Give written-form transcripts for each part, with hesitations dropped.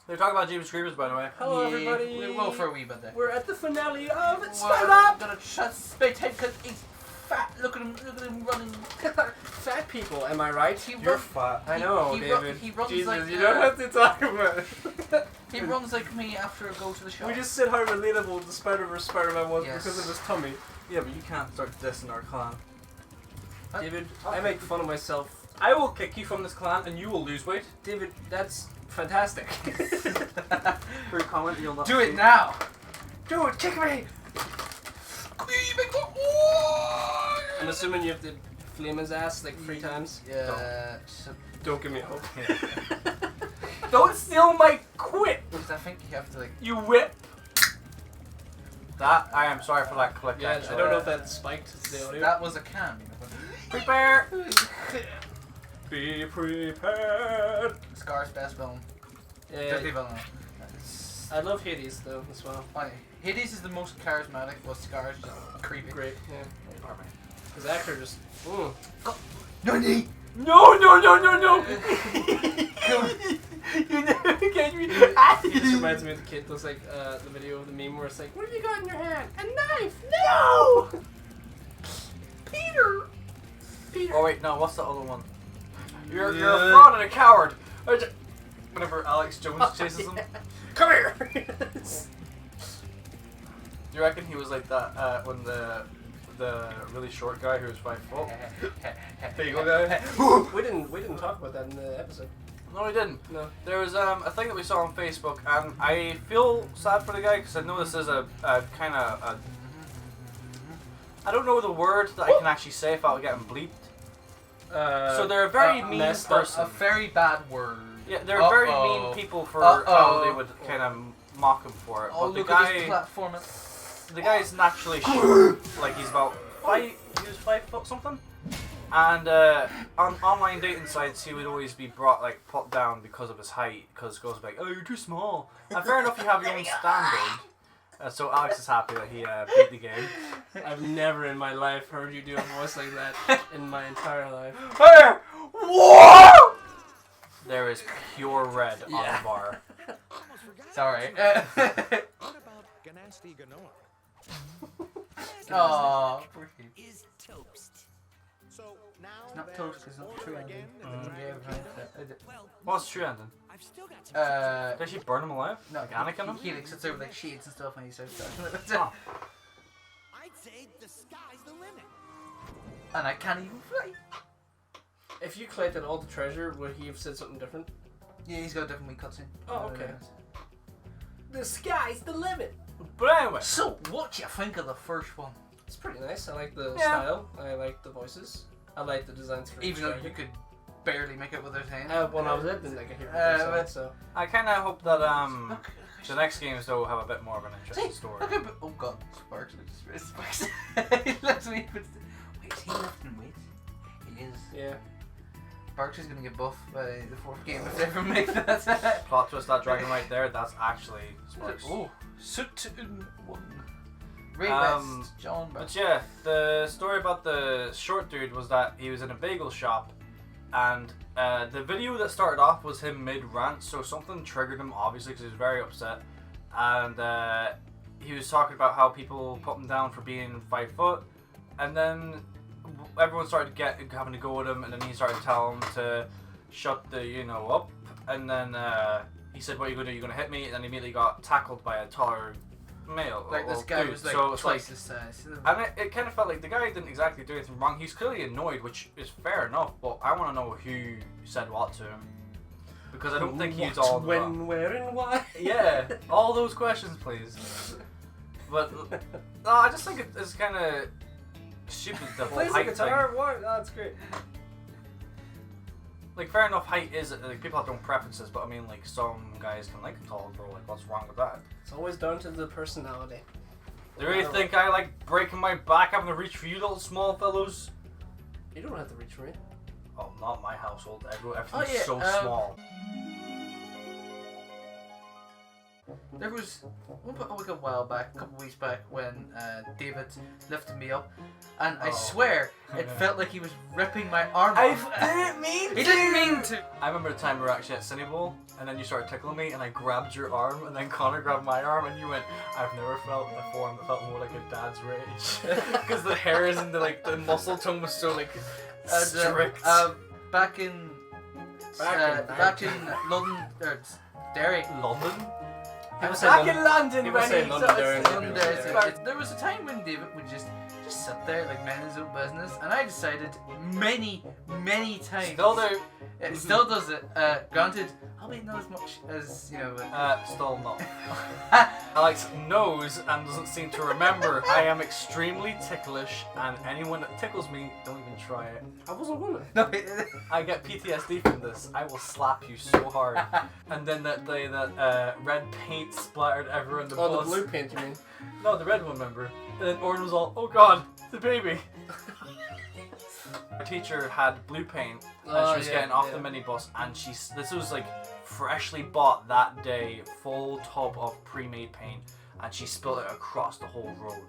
They're talking about James Screamers, by the way. Hello, everybody. We will for a wee bit there. We're at the finale of We're Spyro. gonna shut Spaytime because he's fat. Look at him running. Fat people, am I right? You're fat. I know, he David. he runs Jesus, like you don't have to talk about it. he runs like me after I go to the shop. We just said how relatable the Spider-Verse Spider-Man was because of his tummy. Yeah, but you can't start dissing our clan. David, I make fun of myself. I will kick you from this clan and you will lose weight. David, that's fantastic. For a comment, you'll not Do it now. Do it, kick me! I'm assuming you have to flame his ass like 3 times. Yeah. Don't give me hope. Don't steal my quit, Because I think you have to like. you whip. That, I am sorry for that click. Yeah, actually. I don't know if that spiked the audio. That was a can. Prepare. Be prepared. Scar's best villain. Yeah, Dirty villain. I love Hades though as well. Funny. Hades is the most charismatic, but Scar's just creepy. Great, yeah. His actor just. Nani? No, no, no, no, no. You never catch me. He just reminds me of the kid. Those like the video of the meme where it's like, "What have you got in your hand? A knife? No, Peter." Oh wait, no. What's the other one? You're a fraud and a coward. Whenever Alex Jones chases him. Come here. Do you reckon he was like that when the really short guy who was 5 foot? Bagel guy? we didn't talk about that in the episode. No, we didn't. No. There was a thing that we saw on Facebook, and I feel sad for the guy because I know this is a kind of I don't know the word that I can actually say without getting bleeped. So they're a very mean person. A very bad word. Yeah, they're very mean people for how they would kind of mock him for it. Oh, But the look at this guy, platform. the guy's naturally short. Like he's about 5. He was 5 foot something. And on online dating sites, he would always be put down because of his height. Because girls would be like, "Oh, you're too small." And fair enough, you have your own standard. So Alex is happy that he beat the game. I've never in my life heard you do a voice like that in my entire life. Hey! Whoa! There is pure red on the bar. Sorry. What about Gnasty Gnorc? Aww. Is toast. So now It's not toast, it's not true ending. What's true ending? I've still got Did she burn him alive? No, Like Anakin? he like sits over like shades and stuff when he starts talking. Oh. I'd say the sky's the limit. And I can't even fly. If you collected all the treasure, would he have said something different? Yeah, he's got a different wee cutscene. Oh, okay. The sky's the limit. But anyway. So, what do you think of the first one? It's pretty nice. I like the Yeah. style. I like the voices. I like the designs for Even each though character. you could barely make out what they're saying. When I was it, didn't I get here but- so. I kind of hope that Look, the next games though have a bit more of an interesting story. Look at oh god, Sparks looks Sparks. He looks me. Wait, is he lifting weight? He is. Yeah. Sparks is gonna get buff by the 4th game if they ever make that. Plot twist, that dragon right there, that's actually Sparks. Oh, suit in one. Ray Um, West, John But West. yeah, the story about the short dude was that he was in a bagel shop, and the video that started off was him mid-rant, so something triggered him obviously because he was very upset, and he was talking about how people put him down for being 5 foot, and then everyone started having to go with him, and then he started telling him to shut the up, and then he said, "What are you gonna do? You're gonna hit me?" And then he immediately got tackled by a taller male. Like this guy dude. was like So it's twice his size. and it kind of felt like the guy didn't exactly do anything wrong. He's clearly annoyed, which is fair enough, but I want to know who said what to him. Because I don't think he's all when, wrong. where, and why. Yeah, all those questions, please. But no, I just think it's kind of stupid, the whole Plays the height guitar. thing. What? Oh, that's great. Like, fair enough, height is, like, people have their own preferences, but I mean, like, some guys can like a tall girl, like, what's wrong with that? It's always down to the personality. They really think I like breaking my back having to reach for you little small fellows? You don't have to reach for me. Oh, not my household. Everything's yeah, so small. there was a while back, a couple weeks back, when David lifted me up, and I swear it felt like he was ripping my arm off. didn't mean He didn't mean to. I remember the time we were actually at Cine Bowl, and then you started tickling me, and I grabbed your arm, and then Connor grabbed my arm, and you went, "I've never felt a form that felt more like a dad's rage," because the hairs and the muscle tone was so like strict. Back in London, Derry. London. People say Back London. in London, People when say he London, started Derry. saying- There was a time when David would just sit there like man his own business, and I decided many times. Still do. It still does it. Granted, probably not as much as Still not. Alex knows and doesn't seem to remember. I am extremely ticklish, and anyone that tickles me, don't even try it. I wasn't gonna. No, I get PTSD from this. I will slap you so hard. And then that day that red paint splattered everywhere in the Oh, bus. the blue paint, you mean? No, the red one, remember? And then Oren was all, "Oh God, the baby." Our teacher had blue paint, and she was getting off the minibus, and this was like freshly bought that day, full tub of pre-made paint, and she spilled it across the whole road.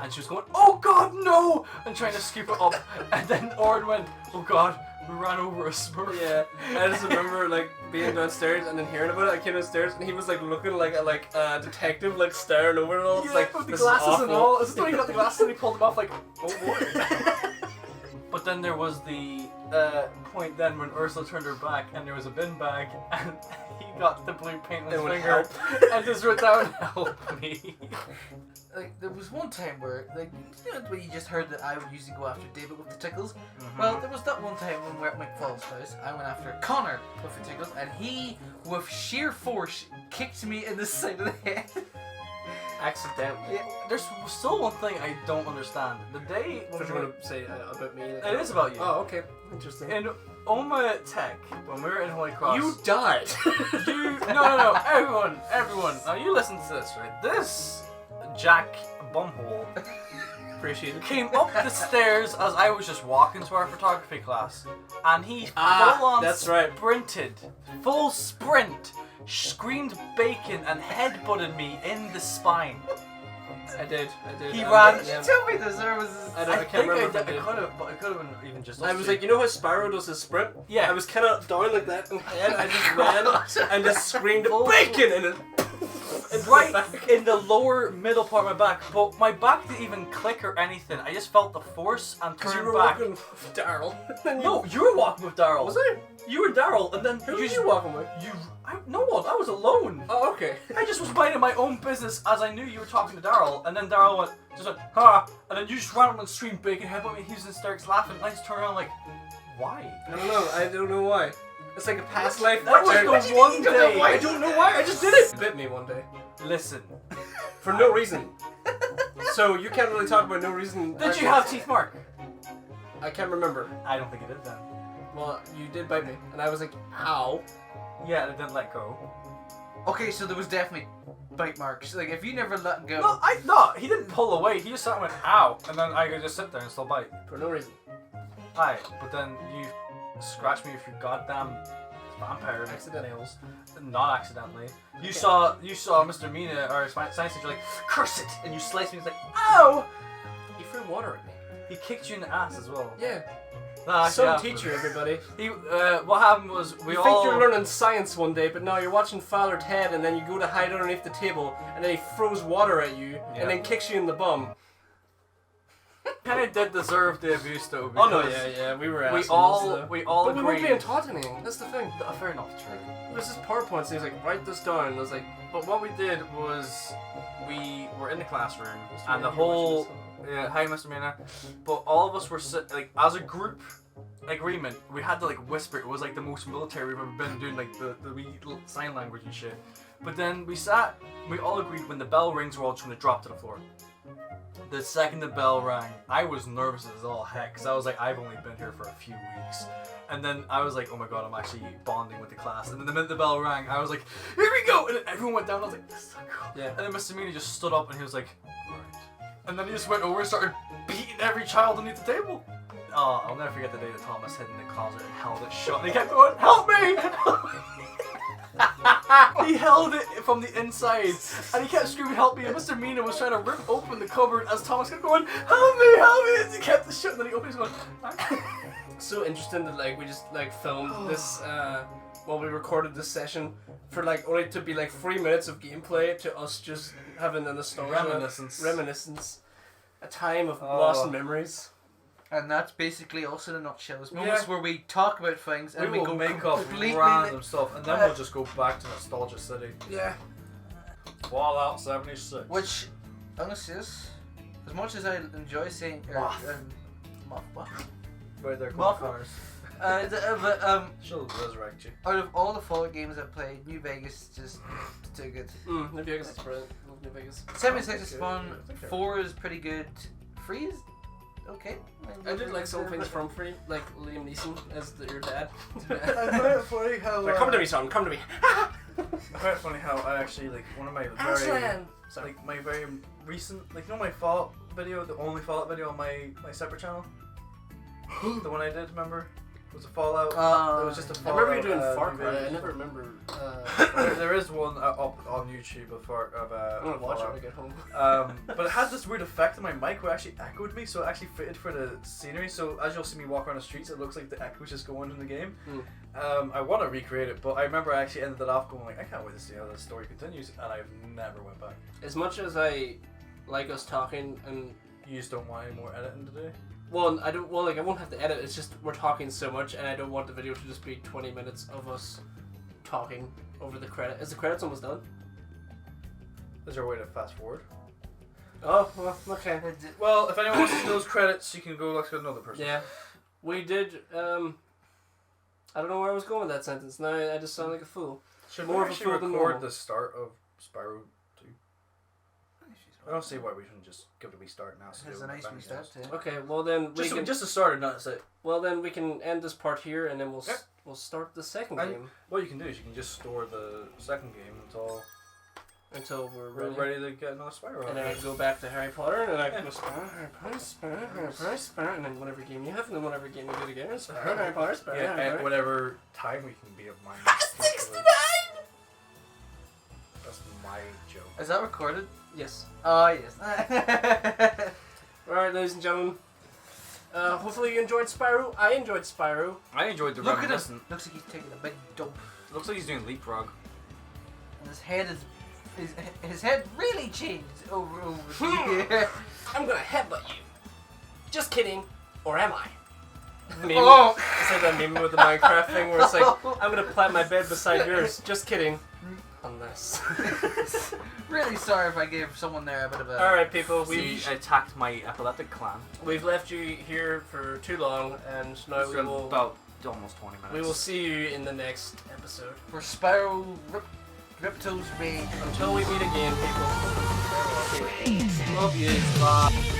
And she was going, "Oh God, no!" and trying to scoop it up, and then Oren went, "Oh God, we ran over a Smurf." Yeah, I just remember like being downstairs and then hearing about it. I came downstairs and he was like looking like a detective, like staring over it all. It's like with the this glasses is and awful. all. It's just when he got the glasses and he pulled them off like, "Oh boy." But then there was the point then when Ursula turned her back and there was a bin bag and he got the blue paint on his It would finger and just wrote down, "Help me." like there was one time where when you just heard that I would usually go after David with the tickles. Well, there was that one time when we were at McFall's house. I went after Connor with the tickles, and he, with sheer force, kicked me in the side of the head. Accidentally. Yeah, there's still one thing I don't understand. The day What you're gonna say about me? it is about you. Oh, okay, interesting. In Oma Tech, when we were in Holy Cross, You died. no, everyone. Now you listen to this, right? This Jack Bumhole Appreciate it. came up the stairs as I was just walking to our photography class, and he full on that's right. sprinted, full sprint, screamed bacon and headbutted me in the spine. I did. He Um, ran- Did you tell me this, or was this? I can't remember if I It did. could have, but it could have been even just. I us was two. like, you know how Spyro does his sprint? Yeah. I was kind of down like that in my head. I just ran and just screamed bacon and it. right in the lower middle part of my back, but my back didn't even click or anything. I just felt the force and Because you turned were back. walking with Daryl. No, you were walking with Daryl. Was I? You were Daryl, and then Who was you walking with? no one. I was alone. Oh, okay. I just was minding my own business as I knew you were talking to Daryl, and then Daryl went, "Ha!" and then you just ran up and screamed bacon, headbutt me, and he was in hysterics laughing, and I just turned around like, why? I don't know why. It's like a past life. That was return. the one day. I don't know why. I just did it. Bit me one day Listen, for no reason. So you can't really talk about no reason. did you have teeth mark? I can't remember. I don't think it did then. Well, you did bite me, and I was like, "Ow!" Yeah, and it didn't let go. Okay, so there was definitely bite marks. Like if you never let go. No, he didn't pull away. He just sat and went, "Ow," and then I could just sit there and still bite. For no reason. Aye, but then you scratched me with your goddamn vampire Accidentally. nails. Not accidentally. You saw Mr. Mina or science teacher like, "Curse it!" and you sliced me. It's like, "Ow!" He threw water at me. He kicked you in the ass as well. Yeah. Nah, Some yeah. teacher, everybody. He, what happened was we You all. think you're learning science one day, but now you're watching Father Ted, and then you go to hide underneath the table, and then he throws water at you, Yeah. and then kicks you in the bum. Kind of did deserve the abuse though. Oh no, because yeah, we were We assholes, all though. we all But we weren't agreed. being taught anything. That's the thing. Fair enough, true. There's this PowerPoint, and he's like, write this down. And I was like, But what we did was we were in the classroom Mr. and the Mina, you're wheel. watching Yeah, hi, Mr. Mina. But all of us were like as a group agreement. We had to like whisper. It was like the most military we've ever been doing, like the wee little sign language and shit. But then we sat. We all agreed when the bell rings, we're all just gonna drop to the floor. The second the bell rang, I was nervous as all heck because I was like, I've only been here for a few weeks. And then I was like, oh my god, I'm actually bonding with the class. And then the minute the bell rang, I was like, here we go! And then everyone went down. I was like, this is so cool. Yeah. And then Mr. Meany just stood up and he was like, right. And then he just went over and started beating every child underneath the table. Oh, I'll never forget the day that Thomas hid in the closet and held it shut. And he kept going, help me! Help me! He held it from the inside, and he kept screaming, "Help me!" And Mr. Mina was trying to rip open the cupboard as Thomas kept going, "Help me, help me!" And he kept the shut, and then he opened his going. So interesting that like we just like filmed this while we recorded this session for like only to be like 3 minutes of gameplay to us just having a nostalgia reminiscence, a time of lost memories. And that's basically us in a nutshell. It's moments where we talk about things and we will go make up completely random stuff, and then we'll just go back to Nostalgia City. Yeah. Fallout 76. Which, honestly, is, as much as I enjoy saying Moth. Right there, Moth. cars. But She'll resurrect you. out of all the Fallout games I've played, New Vegas just too good. New Vegas is brilliant. Love New Vegas. 76 is fun. 4 is pretty good. 3 is okay. I did like some things from 3, like Liam Neeson as your dad. I find it funny how. Like, come to me, son. Come to me. I find it funny how I actually like one of my very Aslan. like my very recent like my Fallout video, the only Fallout video on my separate channel. The one I did, remember? Was a Fallout. It was just a I Fallout. remember you doing Far Cry. I never remember. There is one up on YouTube of I'm gonna watch it Fallout. when I get home. But it had this weird effect on my mic where it actually echoed me, so it actually fitted for the scenery. So as you'll see me walk around the streets, it looks like the echo's just going in the game. I want to recreate it, but I remember I actually ended it off going like, I can't wait to see how this story continues, and I've never went back. As much as I like us talking, and You just don't want any more editing to do? well, I don't. Well, like I won't have to edit. It's just we're talking so much, and I don't want the video to just be 20 minutes of us talking over the credit. Is the credits almost done? Is there a way to fast forward? Oh, well, okay. Well, if anyone wants to see those credits, you can go look at another person. Yeah, we did. I don't know where I was going with that sentence. Now I just sound like a fool. Should More we of a actually fool than record normal. the start of Spyro 2? I don't see why we shouldn't just give it a wee start now. It's a nice wee start too. Okay, well then we can. Just to start, not to say. Well then we can end this part here, and then we'll start the second And- game What you can do is you can just store the second game until we're we're ready. ready to get another Spyro. And then I go back to Harry Potter, and then I go Spyro, Harry Potter, Spyro, Harry Potter, Spyro, and then whatever game you have, and then whatever game you do again, Spyro, Harry Potter, Spyro, Yeah, Harry at Potter. whatever time we can be of mine. 69! That's my joke. Is that recorded? Yes. Oh yes. Alright, ladies and gentlemen. Hopefully you enjoyed Spyro. I enjoyed Spyro. I enjoyed the Look at him. reminiscent. Looks like he's taking a big dump, Looks like he's doing leapfrog. and his head is. His head really changed over the year. I'm gonna headbutt you. Just kidding. Or am I? Meme. Oh. It's like that meme with the Minecraft thing where it's like, I'm gonna plant my bed beside yours. Just kidding. Unless. Really sorry if I gave someone there a bit of a. Alright people, We attacked my epileptic clan. we've left you here for too long, and now we will about almost 20 minutes. we will see you in the next episode. For Spyro Ripto's Rage. Until we meet again, people. Love you. Bye.